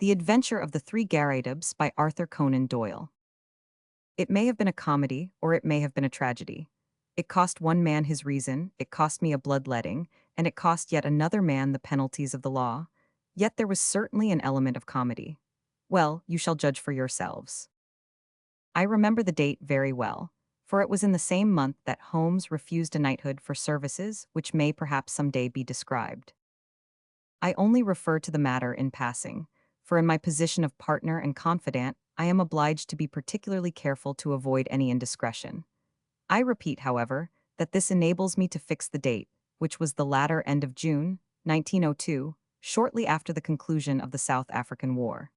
The Adventure of the Three Garridebs by Arthur Conan Doyle. It may have been a comedy, or it may have been a tragedy. It cost one man his reason, it cost me a bloodletting, and it cost yet another man the penalties of the law. Yet there was certainly an element of comedy. Well, you shall judge for yourselves. I remember the date very well, for it was in the same month that Holmes refused a knighthood for services which may perhaps some day be described. I only refer to the matter in passing, for in my position of partner and confidant, I am obliged to be particularly careful to avoid any indiscretion. I repeat, however, that this enables me to fix the date, which was the latter end of June, 1902, shortly after the conclusion of the South African War.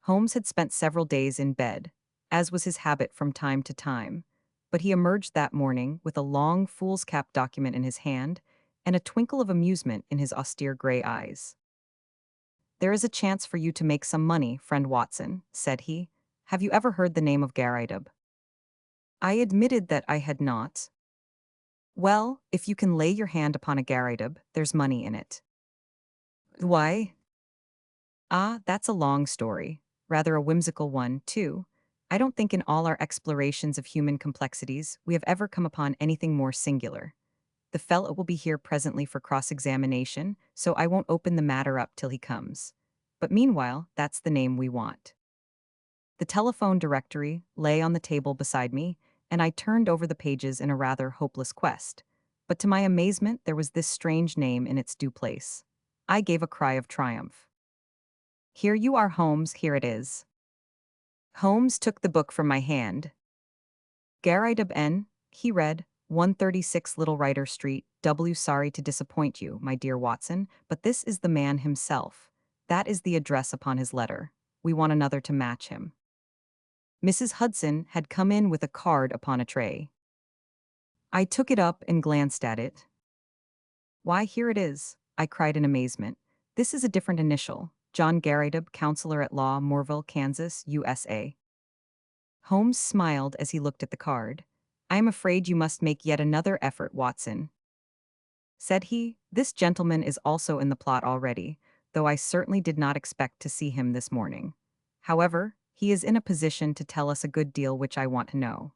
Holmes had spent several days in bed, as was his habit from time to time, but he emerged that morning with a long foolscap document in his hand and a twinkle of amusement in his austere gray eyes. "There is a chance for you to make some money, friend Watson," said he. "Have you ever heard the name of Garrideb?" I admitted that I had not. "Well, if you can lay your hand upon a Garrideb, there's money in it." "Why?" "Ah, that's a long story. Rather a whimsical one, too. I don't think in all our explorations of human complexities we have ever come upon anything more singular. The fellow will be here presently for cross-examination, so I won't open the matter up till he comes. But meanwhile, that's the name we want." The telephone directory lay on the table beside me, and I turned over the pages in a rather hopeless quest. But to my amazement, there was this strange name in its due place. I gave a cry of triumph. "Here you are, Holmes, here it is." Holmes took the book from my hand. "Garrideb N," he read, "136 Little Rider Street, W. Sorry to disappoint you, my dear Watson, but this is the man himself. That is the address upon his letter. We want another to match him." Mrs. Hudson had come in with a card upon a tray. I took it up and glanced at it. "Why, here it is," I cried in amazement. "This is a different initial. John Garrideb, Counselor at Law, Moorville, Kansas, USA." Holmes smiled as he looked at the card. "I am afraid you must make yet another effort, Watson," said he. "This gentleman is also in the plot already, though I certainly did not expect to see him this morning. However, he is in a position to tell us a good deal which I want to know."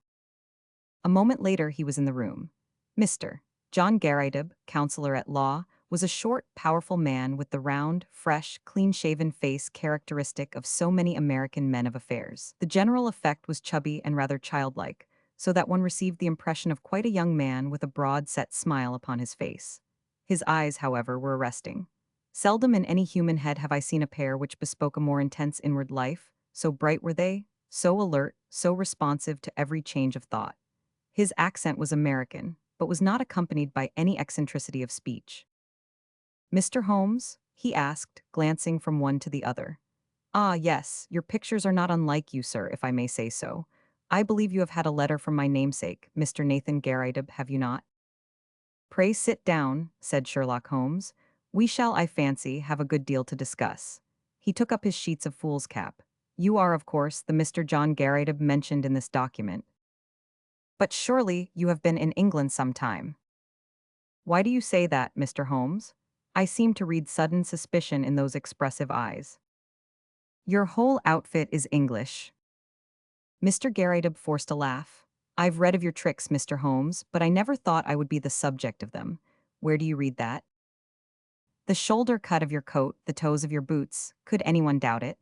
A moment later he was in the room. Mr. John Garrideb, Counselor at Law, was a short, powerful man with the round, fresh, clean-shaven face characteristic of so many American men of affairs. The general effect was chubby and rather childlike, so that one received the impression of quite a young man with a broad-set smile upon his face. His eyes, however, were arresting. Seldom in any human head have I seen a pair which bespoke a more intense inward life, so bright were they, so alert, so responsive to every change of thought. His accent was American, but was not accompanied by any eccentricity of speech. "Mr. Holmes?" he asked, glancing from one to the other. "Ah, yes, your pictures are not unlike you, sir, if I may say so. I believe you have had a letter from my namesake, Mr. Nathan Garrideb, have you not?" "Pray sit down," said Sherlock Holmes. "We shall, I fancy, have a good deal to discuss." He took up his sheets of foolscap. "You are, of course, the Mr. John Garrideb mentioned in this document. But surely you have been in England some time." "Why do you say that, Mr. Holmes?" I seemed to read sudden suspicion in those expressive eyes. "Your whole outfit is English." Mr. Garrideb forced a laugh. "I've read of your tricks, Mr. Holmes, but I never thought I would be the subject of them. Where do you read that?" "The shoulder cut of your coat, the toes of your boots. Could anyone doubt it?"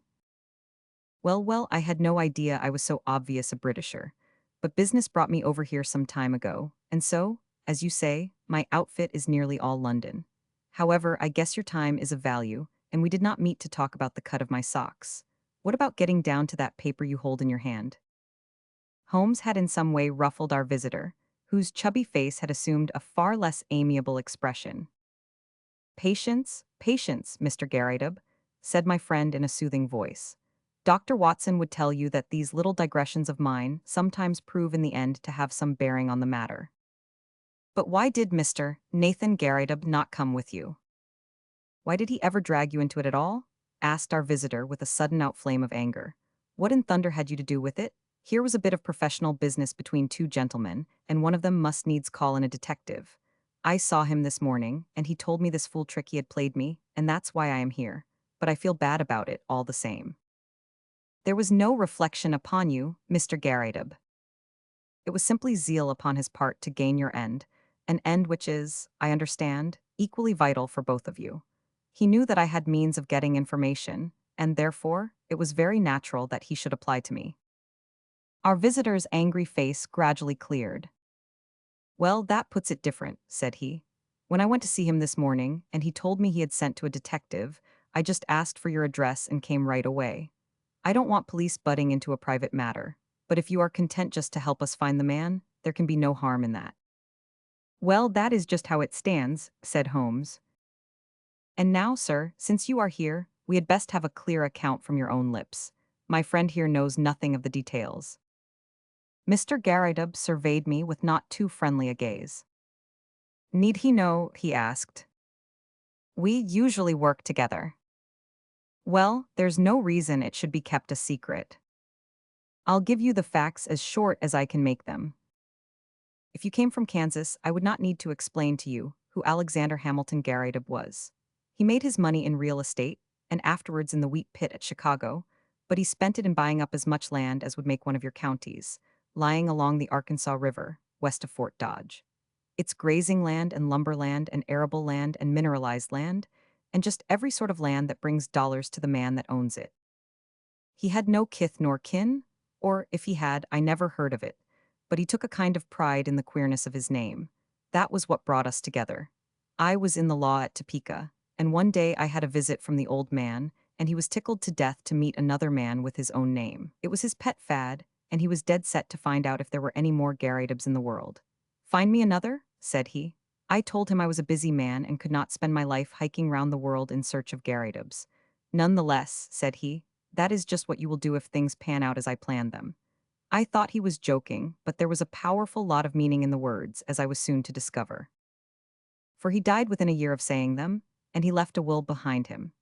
Well, I had no idea I was so obvious a Britisher. But business brought me over here some time ago, and so, as you say, my outfit is nearly all London. However, I guess your time is of value, and we did not meet to talk about the cut of my socks. What about getting down to that paper you hold in your hand?" Holmes had in some way ruffled our visitor, whose chubby face had assumed a far less amiable expression. "Patience, patience, Mr. Garrideb," said my friend in a soothing voice. "Dr. Watson would tell you that these little digressions of mine sometimes prove in the end to have some bearing on the matter." "But why did Mr. Nathan Garrideb not come with you? Why did he ever drag you into it at all?" asked our visitor with a sudden outflame of anger. "What in thunder had you to do with it? Here was a bit of professional business between two gentlemen, and one of them must needs call in a detective. I saw him this morning, and he told me this fool trick he had played me, and that's why I am here. but I feel bad about it all the same. There was no reflection upon you, Mr. Garrideb. It was simply zeal upon his part to gain your end, an end which is, I understand, equally vital for both of you. He knew that I had means of getting information, and therefore, it was very natural that he should apply to me. Our visitor's angry face gradually cleared. Well, that puts it different, said he. When I went to see him this morning, and he told me he had sent to a detective, I just asked for your address and came right away. I don't want police butting into a private matter, but if you are content just to help us find the man, there can be no harm in that. Well, that is just how it stands, said Holmes. And now, sir, since you are here, we had best have a clear account from your own lips. My friend here knows nothing of the details. Mr. Garrideb surveyed me with not too friendly a gaze. Need he know? He asked. We usually work together. Well, there's no reason it should be kept a secret. I'll give you the facts as short as I can make them. If you came from Kansas, I would not need to explain to you who Alexander Hamilton Garrideb was. He made his money in real estate, and afterwards in the wheat pit at Chicago, but he spent it in buying up as much land as would make one of your counties, lying along the Arkansas River, west of Fort Dodge. It's grazing land and lumberland and arable land and mineralized land, and just every sort of land that brings dollars to the man that owns it. He had no kith nor kin, or if he had, I never heard of it, but he took a kind of pride in the queerness of his name. That was what brought us together. I was in the law at Topeka, and one day I had a visit from the old man, and he was tickled to death to meet another man with his own name. It was his pet fad, and he was dead set to find out if there were any more Garridebs in the world. Find me another? Said he. I told him I was a busy man and could not spend my life hiking round the world in search of Garridebs. None the less, said he, that is just what you will do if things pan out as I planned them. I thought he was joking, but there was a powerful lot of meaning in the words, as I was soon to discover. For he died within a year of saying them, and he left a will behind him.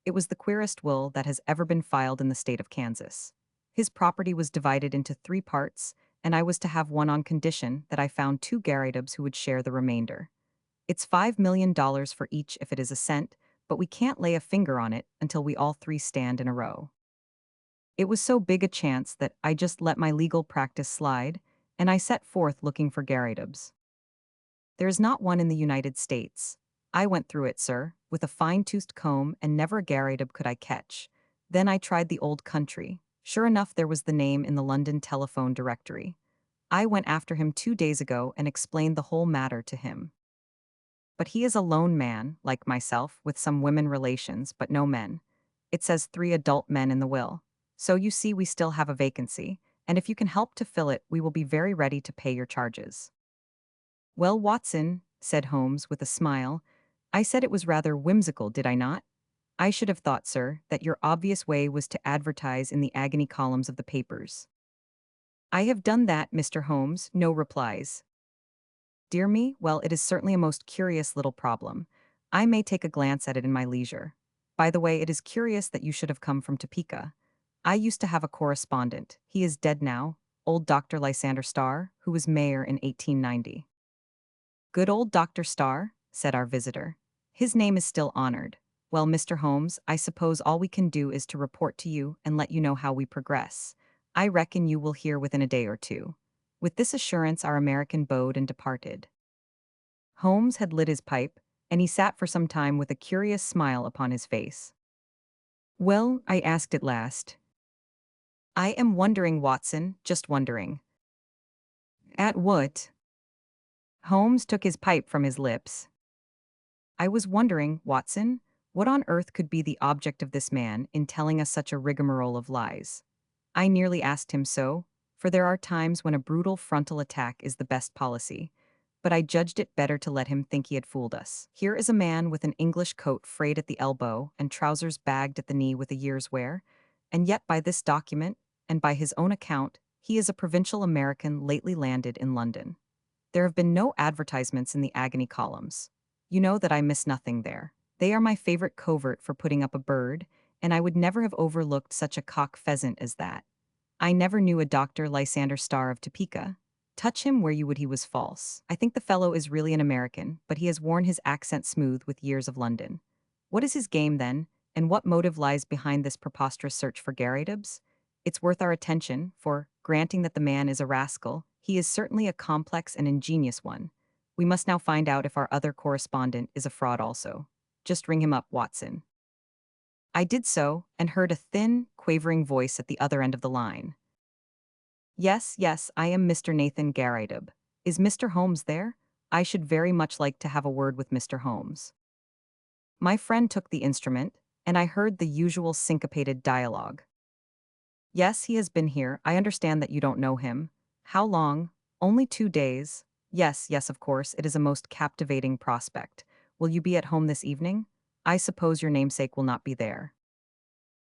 It was the queerest will that has ever been filed in the state of Kansas. His property was divided into 3 parts, and I was to have one on condition that I found 2 Garridebs who would share the remainder. It's $5 million for each if it is a cent, but we can't lay a finger on it until we all 3 stand in a row. It was so big a chance that I just let my legal practice slide, and I set forth looking for Garridebs. There is not one in the United States. I went through it, sir, with a fine-toothed comb, and never a Garrideb could I catch. Then I tried the old country. Sure enough, there was the name in the London telephone directory. I went after him 2 days ago and explained the whole matter to him. But he is a lone man, like myself, with some women relations, but no men. It says 3 adult men in the will. So you see we still have a vacancy, and if you can help to fill it, we will be very ready to pay your charges. Well, Watson, said Holmes with a smile, I said it was rather whimsical, did I not? I should have thought, sir, that your obvious way was to advertise in the agony columns of the papers. I have done that, Mr. Holmes, no replies. Dear me, well, it is certainly a most curious little problem. I may take a glance at it in my leisure. By the way, it is curious that you should have come from Topeka. I used to have a correspondent. He is dead now, old Dr. Lysander Starr, who was mayor in 1890. Good old Dr. Starr, said our visitor. His name is still honored. Well, Mr. Holmes, I suppose all we can do is to report to you and let you know how we progress. I reckon you will hear within a day or 2. With this assurance our American bowed and departed. Holmes had lit his pipe, and he sat for some time with a curious smile upon his face. Well, I asked at last. I am wondering, Watson, just wondering. At what? Holmes took his pipe from his lips. I was wondering, Watson, what on earth could be the object of this man in telling us such a rigmarole of lies. I nearly asked him so, for there are times when a brutal frontal attack is the best policy, but I judged it better to let him think he had fooled us. Here is a man with an English coat frayed at the elbow and trousers bagged at the knee with a year's wear, and yet by this document, and by his own account, he is a provincial American lately landed in London. There have been no advertisements in the agony columns. You know that I miss nothing there. They are my favorite covert for putting up a bird, and I would never have overlooked such a cock pheasant as that. I never knew a Dr. Lysander Starr of Topeka. Touch him where you would he was false. I think the fellow is really an American, but he has worn his accent smooth with years of London. What is his game, then, and what motive lies behind this preposterous search for Garridebs? It's worth our attention, for, granting that the man is a rascal, he is certainly a complex and ingenious one. We must now find out if our other correspondent is a fraud also. Just ring him up, Watson. I did so, and heard a thin, quavering voice at the other end of the line. Yes, yes, I am Mr. Nathan Garrideb. Is Mr. Holmes there? I should very much like to have a word with Mr. Holmes. My friend took the instrument, and I heard the usual syncopated dialogue. Yes, he has been here. I understand that you don't know him. How long? Only 2 days. Yes, yes, of course, it is a most captivating prospect. Will you be at home this evening? I suppose your namesake will not be there.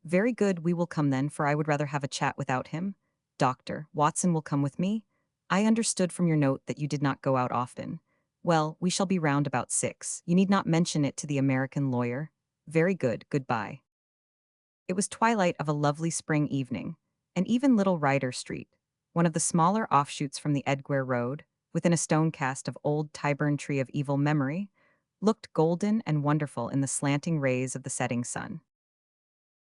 Very good, we will come then, for I would rather have a chat without him. Doctor, Watson will come with me. I understood from your note that you did not go out often. Well, we shall be round about 6. You need not mention it to the American lawyer. Very good, goodbye. It was twilight of a lovely spring evening, and even Little Ryder Street, one of the smaller offshoots from the Edgware Road, within a stone cast of old Tyburn tree of evil memory, looked golden and wonderful in the slanting rays of the setting sun.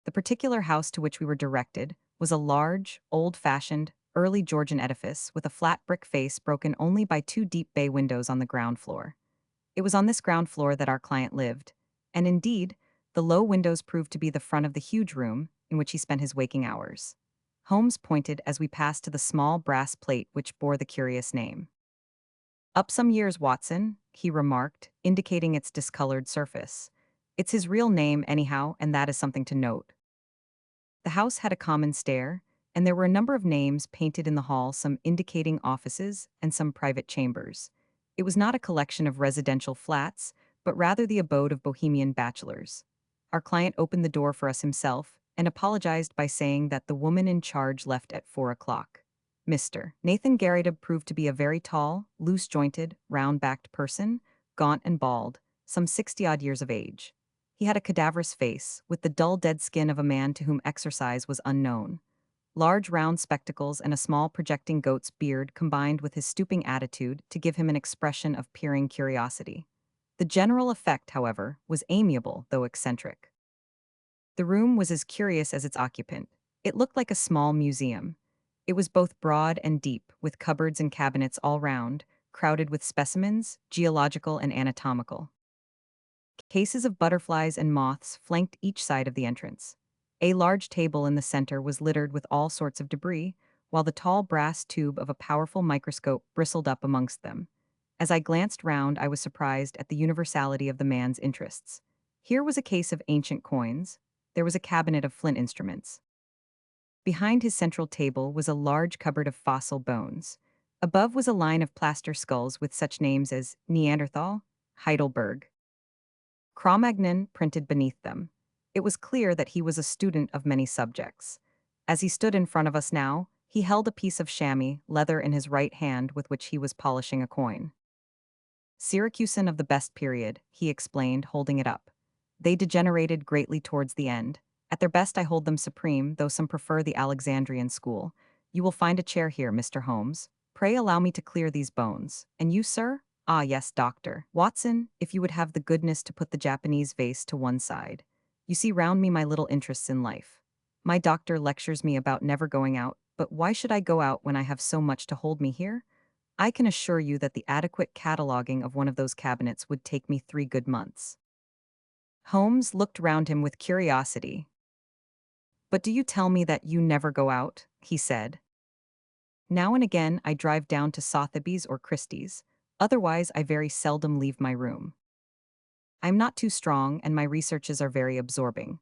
The particular house to which we were directed was a large, old-fashioned, early Georgian edifice with a flat brick face broken only by 2 deep bay windows on the ground floor. It was on this ground floor that our client lived, and indeed, the low windows proved to be the front of the huge room in which he spent his waking hours. Holmes pointed as we passed to the small brass plate which bore the curious name. Up some years, Watson, he remarked, indicating its discolored surface. It's his real name, anyhow, and that is something to note. The house had a common stair, and there were a number of names painted in the hall, some indicating offices and some private chambers. It was not a collection of residential flats, but rather the abode of bohemian bachelors. Our client opened the door for us himself and apologized by saying that the woman in charge left at 4 o'clock. Mr. Nathan Garrideb proved to be a very tall, loose-jointed, round-backed person, gaunt and bald, some 60-odd years of age. He had a cadaverous face, with the dull dead skin of a man to whom exercise was unknown. Large round spectacles and a small projecting goat's beard combined with his stooping attitude to give him an expression of peering curiosity. The general effect, however, was amiable though eccentric. The room was as curious as its occupant. It looked like a small museum. It was both broad and deep, with cupboards and cabinets all round, crowded with specimens, geological and anatomical. Cases of butterflies and moths flanked each side of the entrance. A large table in the center was littered with all sorts of debris, while the tall brass tube of a powerful microscope bristled up amongst them. As I glanced round, I was surprised at the universality of the man's interests. Here was a case of ancient coins. There was a cabinet of flint instruments. Behind his central table was a large cupboard of fossil bones. Above was a line of plaster skulls with such names as Neanderthal, Heidelberg, Cro-Magnon printed beneath them. It was clear that he was a student of many subjects. As he stood in front of us now, he held a piece of chamois leather in his right hand with which he was polishing a coin. Syracusan of the best period, he explained, holding it up. They degenerated greatly towards the end. At their best I hold them supreme, though some prefer the Alexandrian school. You will find a chair here, Mr. Holmes. Pray allow me to clear these bones. And you, sir? Ah, yes, Doctor. Watson, if you would have the goodness to put the Japanese vase to one side. You see round me my little interests in life. My doctor lectures me about never going out, but why should I go out when I have so much to hold me here? I can assure you that the adequate cataloging of one of those cabinets would take me 3 good months. Holmes looked round him with curiosity. But do you tell me that you never go out? He said. Now and again I drive down to Sotheby's or Christie's. Otherwise, I very seldom leave my room. I'm not too strong, and my researches are very absorbing.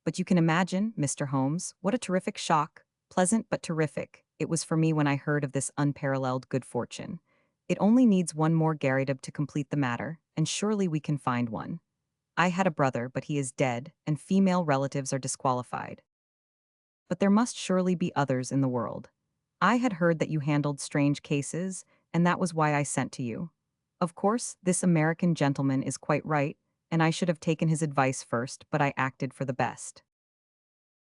But you can imagine, Mr. Holmes, what a terrific shock, pleasant but terrific, it was for me when I heard of this unparalleled good fortune. It only needs one more Garrideb to complete the matter, and surely we can find one. I had a brother, but he is dead, and female relatives are disqualified. But there must surely be others in the world. I had heard that you handled strange cases, and that was why I sent to you. Of course, this American gentleman is quite right, and I should have taken his advice first, but I acted for the best.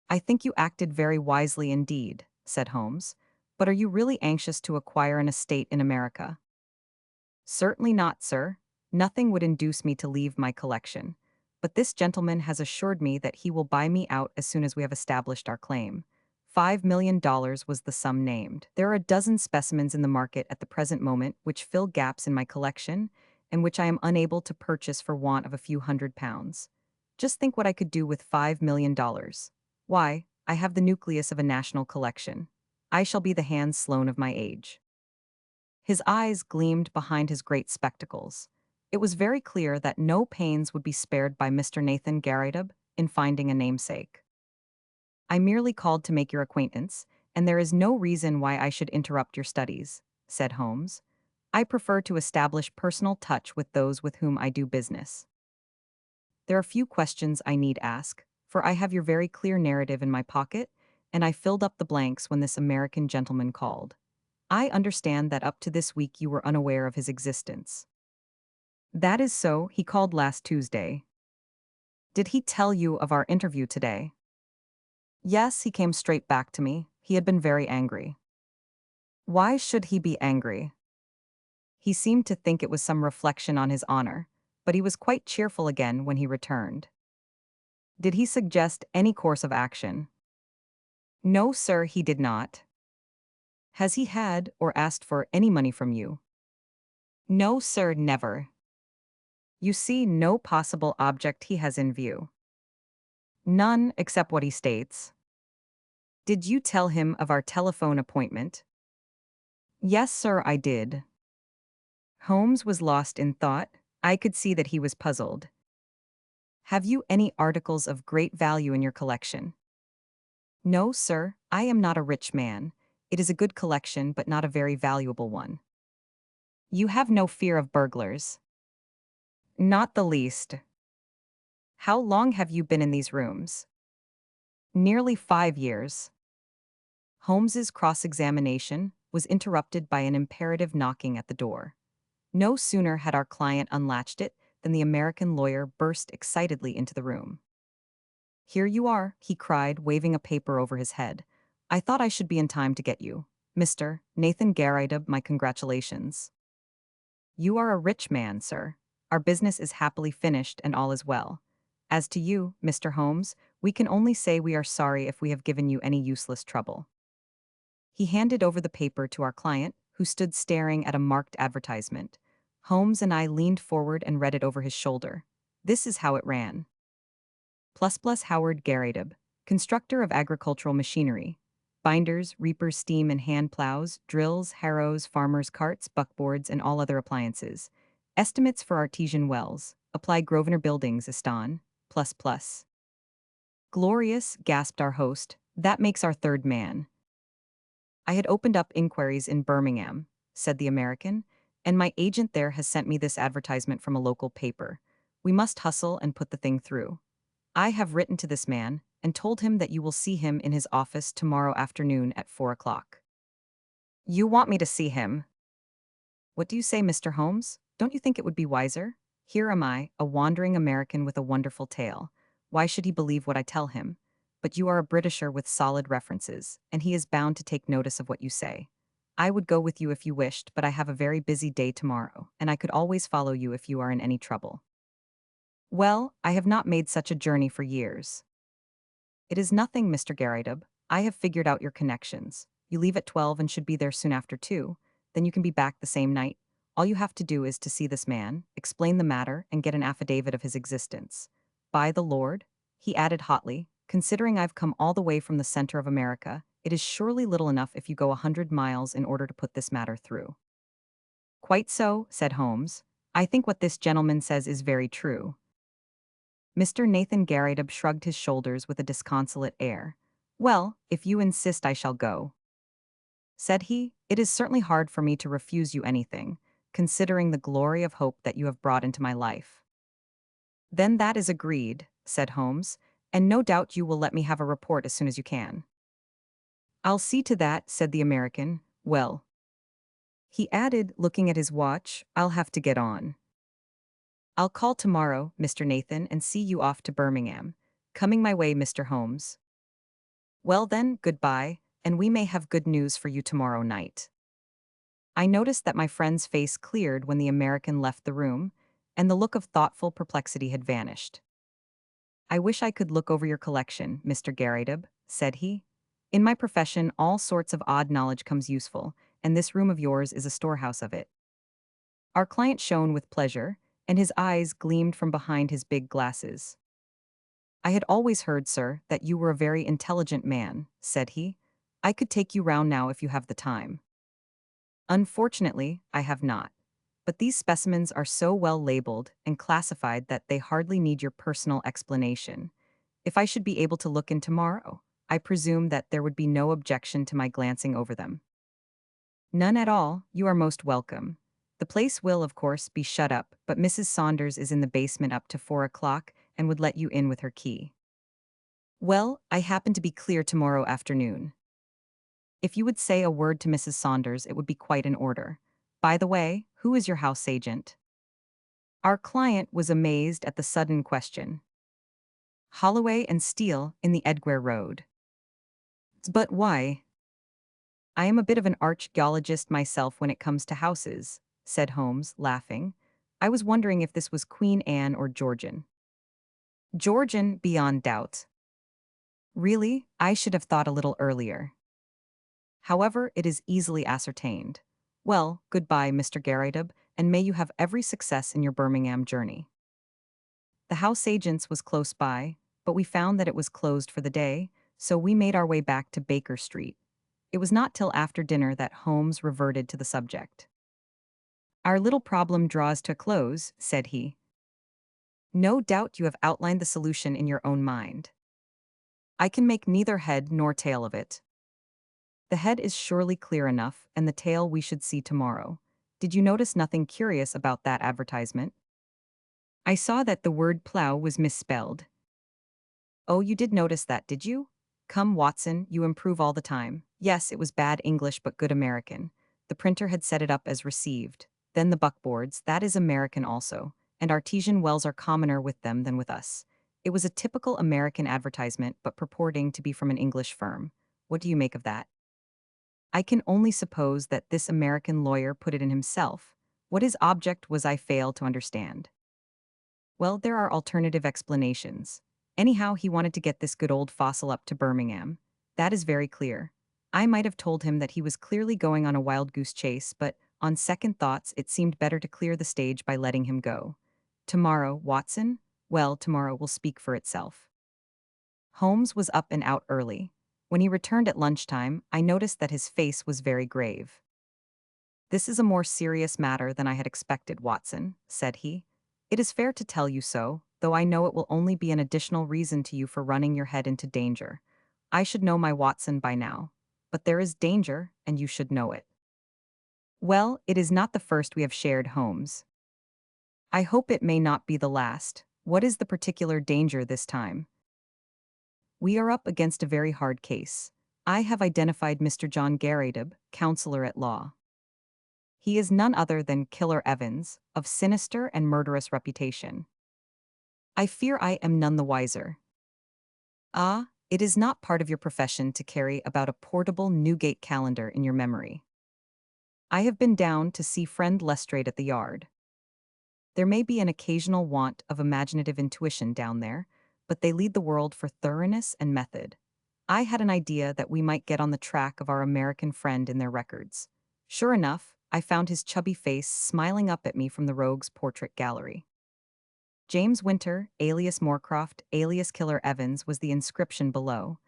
I think you acted very wisely indeed, said Holmes. But are you really anxious to acquire an estate in America? Certainly not, sir. Nothing would induce me to leave my collection. but this gentleman has assured me that he will buy me out as soon as we have established our claim. $5 million was the sum named. There are a dozen specimens in the market at the present moment which fill gaps in my collection and which I am unable to purchase for want of a few £100. Just think what I could do with $5 million. Why, I have the nucleus of a national collection. I shall be the Hans Sloane of my age. His eyes gleamed behind his great spectacles. It was very clear that no pains would be spared by Mr. Nathan Garrideb in finding a namesake. I merely called to make your acquaintance, and there is no reason why I should interrupt your studies, said Holmes. I prefer to establish personal touch with those with whom I do business. There are few questions I need ask, for I have your very clear narrative in my pocket, and I filled up the blanks when this American gentleman called. I understand that up to this week you were unaware of his existence. That is so, he called last Tuesday. Did he tell you of our interview today? Yes, he came straight back to me. He had been very angry. Why should he be angry? He seemed to think it was some reflection on his honor, but he was quite cheerful again when he returned. Did he suggest any course of action? No, sir, he did not. Has he had or asked for any money from you? No, sir, never. You see no possible object he has in view. None except what he states. Did you tell him of our telephone appointment? Yes, sir, I did. Holmes was lost in thought. I could see that he was puzzled. Have you any articles of great value in your collection? No, sir, I am not a rich man. It is a good collection, but not a very valuable one. You have no fear of burglars? Not the least. How long have you been in these rooms? Nearly 5 years. Holmes's cross-examination was interrupted by an imperative knocking at the door. No sooner had our client unlatched it than the American lawyer burst excitedly into the room. Here you are, he cried, waving a paper over his head. I thought I should be in time to get you. Mr. Nathan Garrideb, my congratulations. You are a rich man, sir. Our business is happily finished and all is well. As to you, Mr. Holmes, we can only say we are sorry if we have given you any useless trouble. He handed over the paper to our client, who stood staring at a marked advertisement. Holmes and I leaned forward and read it over his shoulder. This is how it ran. ++ Howard Garrideb, constructor of agricultural machinery. Binders, reapers, steam and hand plows, drills, harrows, farmers' carts, buckboards, and all other appliances. Estimates for artesian wells. Apply Grosvenor Buildings, Aston. ++. Glorious, gasped our host. That makes our third man. I had opened up inquiries in Birmingham, said the American, and my agent there has sent me this advertisement from a local paper. We must hustle and put the thing through. I have written to this man and told him that you will see him in his office tomorrow afternoon at 4 o'clock. You want me to see him? What do you say, Mr. Holmes? Don't you think it would be wiser? Here am I, a wandering American with a wonderful tale. Why should he believe what I tell him? But you are a Britisher with solid references, and he is bound to take notice of what you say. I would go with you if you wished, but I have a very busy day tomorrow, and I could always follow you if you are in any trouble. Well, I have not made such a journey for years. It is nothing, Mr. Garrideb. I have figured out your connections. You leave at 12 and should be there soon after 2. Then you can be back the same night. All you have to do is to see this man, explain the matter, and get an affidavit of his existence. By the Lord, he added hotly, considering I've come all the way from the center of America, it is surely little enough if you go 100 miles in order to put this matter through. Quite so, said Holmes. I think what this gentleman says is very true. Mr. Nathan Garrideb shrugged his shoulders with a disconsolate air. Well, if you insist, I shall go. Said he, it is certainly hard for me to refuse you anything, considering the glory of hope that you have brought into my life. Then that is agreed, said Holmes, and no doubt you will let me have a report as soon as you can. I'll see to that, said the American. Well, he added, looking at his watch, I'll have to get on. I'll call tomorrow, Mr. Nathan, and see you off to Birmingham. Coming my way, Mr. Holmes. Well then, goodbye, and we may have good news for you tomorrow night. I noticed that my friend's face cleared when the American left the room, and the look of thoughtful perplexity had vanished. I wish I could look over your collection, Mr. Garrideb, said he. In my profession, all sorts of odd knowledge comes useful, and this room of yours is a storehouse of it. Our client shone with pleasure, and his eyes gleamed from behind his big glasses. I had always heard, sir, that you were a very intelligent man, said he. I could take you round now if you have the time. Unfortunately, I have not. But these specimens are so well labeled and classified that they hardly need your personal explanation. If I should be able to look in tomorrow, I presume that there would be no objection to my glancing over them. None at all, you are most welcome. The place will, of course, be shut up, but Mrs. Saunders is in the basement up to 4 o'clock and would let you in with her key. Well, I happen to be clear tomorrow afternoon. If you would say a word to Mrs. Saunders, it would be quite in order. By the way, who is your house agent? Our client was amazed at the sudden question. Holloway and Steele in the Edgware Road. But why? I am a bit of an archaeologist myself when it comes to houses, said Holmes, laughing. I was wondering if this was Queen Anne or Georgian. Georgian, beyond doubt. Really, I should have thought a little earlier. However, it is easily ascertained. Well, goodbye, Mr. Garrideb, and may you have every success in your Birmingham journey. The house agent's was close by, but we found that it was closed for the day, so we made our way back to Baker Street. It was not till after dinner that Holmes reverted to the subject. Our little problem draws to a close, said he. No doubt you have outlined the solution in your own mind. I can make neither head nor tail of it. The head is surely clear enough, and the tail we should see tomorrow. Did you notice nothing curious about that advertisement? I saw that the word plow was misspelled. Oh, you did notice that, did you? Come, Watson, you improve all the time. Yes, it was bad English but good American. The printer had set it up as received. Then the buckboards, that is American also, and artesian wells are commoner with them than with us. It was a typical American advertisement but purporting to be from an English firm. What do you make of that? I can only suppose that this American lawyer put it in himself. What his object was I fail to understand. Well, there are alternative explanations. Anyhow, he wanted to get this good old fossil up to Birmingham. That is very clear. I might have told him that he was clearly going on a wild goose chase, but on second thoughts, it seemed better to clear the stage by letting him go. Tomorrow, Watson? Well, tomorrow will speak for itself. Holmes was up and out early. When he returned at lunchtime, I noticed that his face was very grave. This is a more serious matter than I had expected, Watson, said he. It is fair to tell you so, though I know it will only be an additional reason to you for running your head into danger. I should know my Watson by now. But there is danger, and you should know it. Well, it is not the first we have shared, Holmes. I hope it may not be the last. What is the particular danger this time? We are up against a very hard case. I have identified Mr. John Garrideb, counselor at law. He is none other than Killer Evans, of sinister and murderous reputation. I fear I am none the wiser. Ah, it is not part of your profession to carry about a portable Newgate calendar in your memory. I have been down to see friend Lestrade at the yard. There may be an occasional want of imaginative intuition down there, but they lead the world for thoroughness and method. I had an idea that we might get on the track of our American friend in their records. Sure enough, I found his chubby face smiling up at me from the rogue's portrait gallery. James Winter, alias Moorcroft, alias Killer Evans, was the inscription below.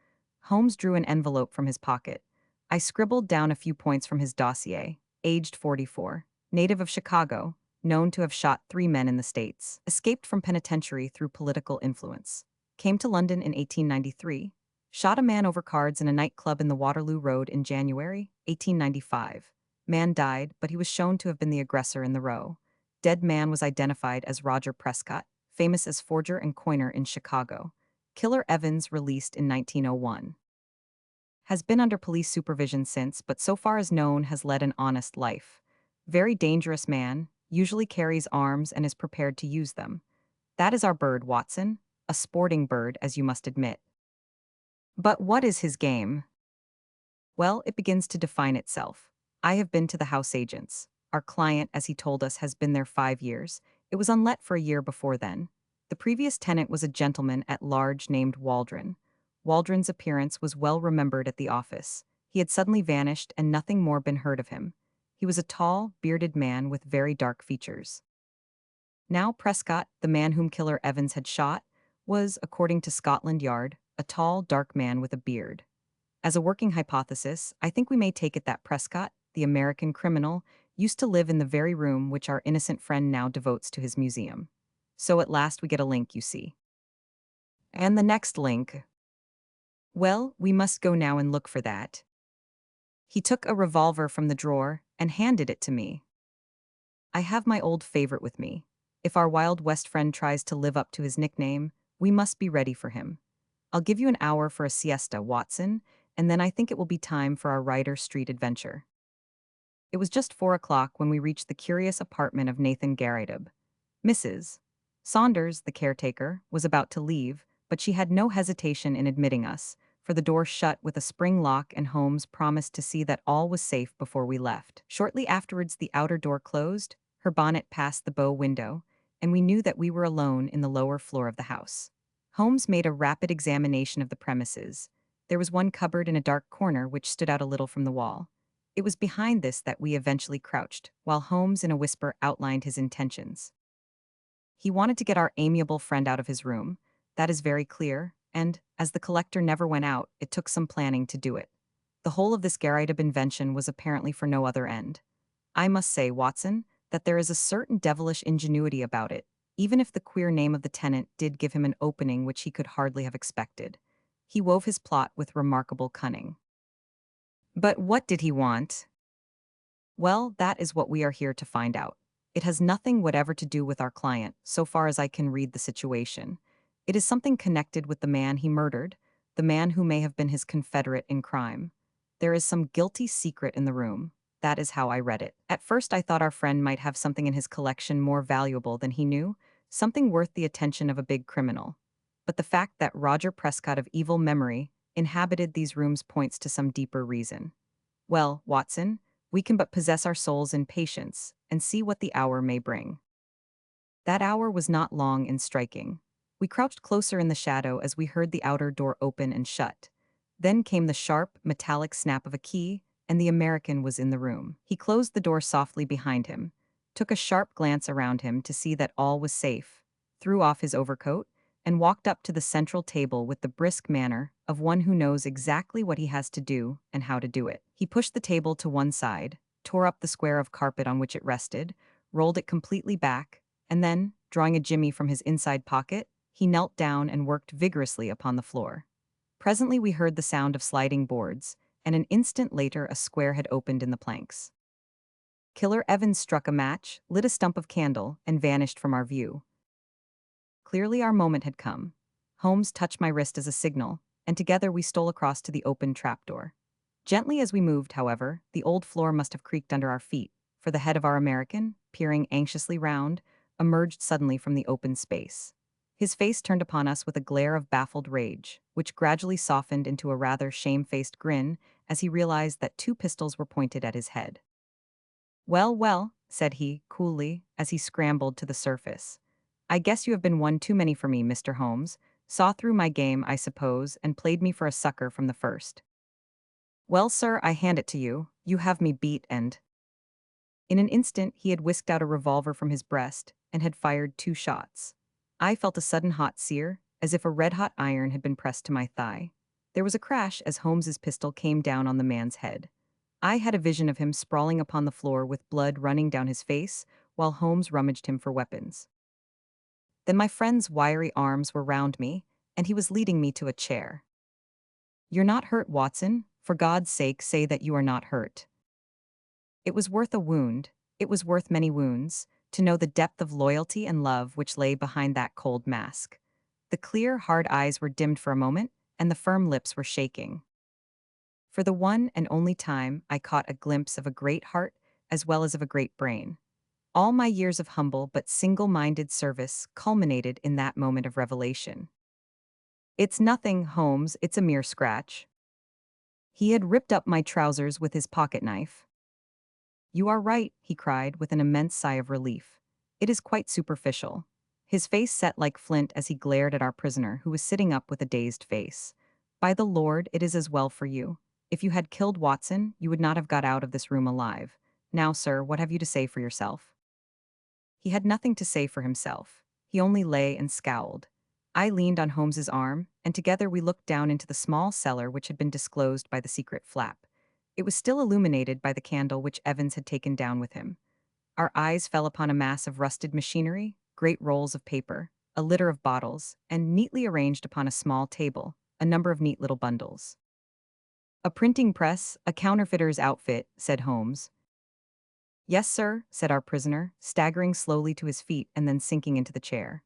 Holmes drew an envelope from his pocket. I scribbled down a few points from his dossier. Aged 44, native of Chicago, known to have shot 3 men in the States, escaped from penitentiary through political influence. Came to London in 1893, shot a man over cards in a nightclub in the Waterloo Road in January 1895. Man died, but he was shown to have been the aggressor in the row. Dead man was identified as Roger Prescott, famous as forger and coiner in Chicago. Killer Evans, released in 1901. Has been under police supervision since, but so far as known has led an honest life. Very dangerous man, usually carries arms and is prepared to use them. That is our bird, Watson. A sporting bird, as you must admit. But what is his game? Well, it begins to define itself. I have been to the house agents. Our client, as he told us, has been there 5 years. It was unlet for a year before then. The previous tenant was a gentleman at large named Waldron. Waldron's appearance was well remembered at the office. He had suddenly vanished and nothing more been heard of him. He was a tall, bearded man with very dark features. Now Prescott, the man whom Killer Evans had shot, was, according to Scotland Yard, a tall, dark man with a beard. As a working hypothesis, I think we may take it that Prescott, the American criminal, used to live in the very room which our innocent friend now devotes to his museum. So at last we get a link, you see. And the next link. Well, we must go now and look for that. He took a revolver from the drawer and handed it to me. I have my old favorite with me. If our Wild West friend tries to live up to his nickname, we must be ready for him. I'll give you an hour for a siesta, Watson, and then I think it will be time for our Ryder Street adventure. It was just 4 o'clock when we reached the curious apartment of Nathan Garrideb. Mrs. Saunders, the caretaker, was about to leave, but she had no hesitation in admitting us, for the door shut with a spring lock and Holmes promised to see that all was safe before we left. Shortly afterwards the outer door closed, her bonnet passed the bow window, and we knew that we were alone in the lower floor of the house. Holmes made a rapid examination of the premises. There was one cupboard in a dark corner which stood out a little from the wall. It was behind this that we eventually crouched, while Holmes in a whisper outlined his intentions. He wanted to get our amiable friend out of his room. That is very clear, and, as the collector never went out, it took some planning to do it. The whole of this Garrideb invention was apparently for no other end. I must say, Watson, that there is a certain devilish ingenuity about it, even if the queer name of the tenant did give him an opening which he could hardly have expected. He wove his plot with remarkable cunning. But what did he want? Well, that is what we are here to find out. It has nothing whatever to do with our client, so far as I can read the situation. It is something connected with the man he murdered, the man who may have been his confederate in crime. There is some guilty secret in the room. That is how I read it. At first I thought our friend might have something in his collection more valuable than he knew, something worth the attention of a big criminal. But the fact that Roger Prescott of evil memory inhabited these rooms points to some deeper reason. Well, Watson, we can but possess our souls in patience and see what the hour may bring. That hour was not long in striking. We crouched closer in the shadow as we heard the outer door open and shut. Then came the sharp, metallic snap of a key, and the American was in the room. He closed the door softly behind him, took a sharp glance around him to see that all was safe, threw off his overcoat, and walked up to the central table with the brisk manner of one who knows exactly what he has to do and how to do it. He pushed the table to one side, tore up the square of carpet on which it rested, rolled it completely back, and then, drawing a jimmy from his inside pocket, he knelt down and worked vigorously upon the floor. Presently we heard the sound of sliding boards, and an instant later a square had opened in the planks. Killer Evans struck a match, lit a stump of candle, and vanished from our view. Clearly our moment had come. Holmes touched my wrist as a signal, and together we stole across to the open trapdoor. Gently as we moved, however, the old floor must have creaked under our feet, for the head of our American, peering anxiously round, emerged suddenly from the open space. His face turned upon us with a glare of baffled rage, which gradually softened into a rather shamefaced grin as he realized that 2 pistols were pointed at his head. "Well, well," said he, coolly, as he scrambled to the surface. "I guess you have been one too many for me, Mr. Holmes. Saw through my game, I suppose, and played me for a sucker from the first. Well, sir, I hand it to you. You have me beat and—" In an instant he had whisked out a revolver from his breast and had fired 2 shots. I felt a sudden hot sear, as if a red-hot iron had been pressed to my thigh. There was a crash as Holmes's pistol came down on the man's head. I had a vision of him sprawling upon the floor with blood running down his face, while Holmes rummaged him for weapons. Then my friend's wiry arms were round me, and he was leading me to a chair. "You're not hurt, Watson. For God's sake, say that you are not hurt." It was worth a wound, it was worth many wounds, to know the depth of loyalty and love which lay behind that cold mask. The clear, hard eyes were dimmed for a moment, and the firm lips were shaking. For the one and only time, I caught a glimpse of a great heart as well as of a great brain. All my years of humble but single-minded service culminated in that moment of revelation. "It's nothing, Holmes, it's a mere scratch." He had ripped up my trousers with his pocket-knife. "You are right," he cried with an immense sigh of relief. "It is quite superficial. His face set like flint as he glared at our prisoner, who was sitting up with a dazed face. By the Lord, it is as well for you. If you had killed Watson, you would not have got out of this room alive. Now, sir, what have you to say for yourself? He had nothing to say for himself. He only lay and scowled. I leaned on Holmes's arm, and together we looked down into the small cellar which had been disclosed by the secret flap. It was still illuminated by the candle which Evans had taken down with him. Our eyes fell upon a mass of rusted machinery, great rolls of paper, a litter of bottles, and neatly arranged upon a small table, a number of neat little bundles. A printing press, a counterfeiter's outfit, said Holmes. Yes, sir, said our prisoner, staggering slowly to his feet and then sinking into the chair.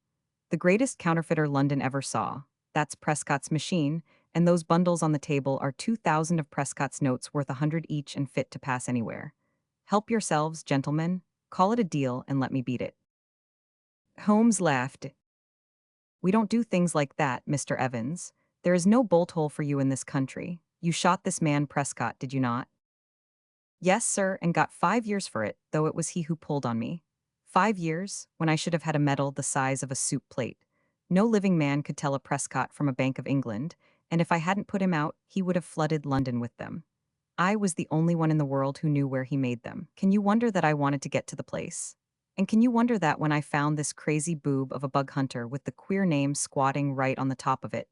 The greatest counterfeiter London ever saw. That's Prescott's machine, and those bundles on the table are 2,000 of Prescott's notes worth 100 each and fit to pass anywhere. Help yourselves, gentlemen. Call it a deal and let me beat it. Holmes laughed. We don't do things like that, Mr. Evans. There is no bolt hole for you in this country. You shot this man Prescott, did you not? Yes, sir, and got 5 years for it, though it was he who pulled on me. 5 years, when I should have had a medal the size of a soup plate. No living man could tell a Prescott from a Bank of England, and if I hadn't put him out, he would have flooded London with them. I was the only one in the world who knew where he made them. Can you wonder that I wanted to get to the place? And can you wonder that when I found this crazy boob of a bug hunter with the queer name squatting right on the top of it,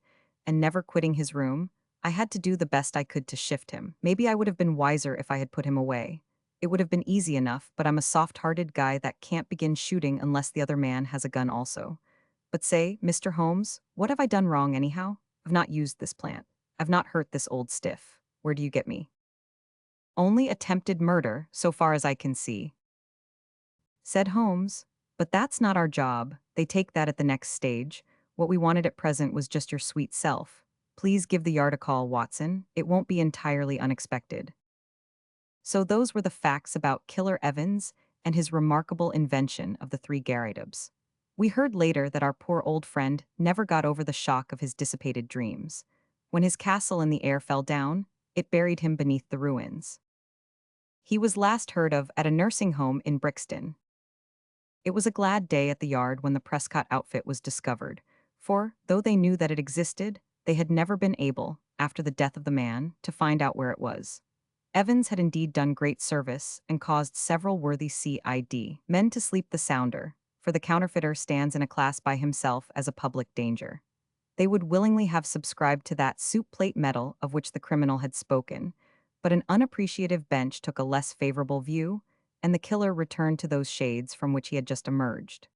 and never quitting his room, I had to do the best I could to shift him. Maybe I would have been wiser if I had put him away. It would have been easy enough, but I'm a soft-hearted guy that can't begin shooting unless the other man has a gun also. But say, Mr. Holmes, what have I done wrong anyhow? I've not used this plant. I've not hurt this old stiff. Where do you get me? Only attempted murder, so far as I can see, said Holmes. But that's not our job. They take that at the next stage. What we wanted at present was just your sweet self. Please give the yard a call, Watson. It won't be entirely unexpected. So those were the facts about Killer Evans and his remarkable invention of the three Garridebs. We heard later that our poor old friend never got over the shock of his dissipated dreams. When his castle in the air fell down, it buried him beneath the ruins. He was last heard of at a nursing home in Brixton. It was a glad day at the yard when the Prescott outfit was discovered, for, though they knew that it existed, they had never been able, after the death of the man, to find out where it was. Evans had indeed done great service and caused several worthy CID men to sleep the sounder, for the counterfeiter stands in a class by himself as a public danger. They would willingly have subscribed to that soup plate medal of which the criminal had spoken, but an unappreciative bench took a less favorable view, and the killer returned to those shades from which he had just emerged.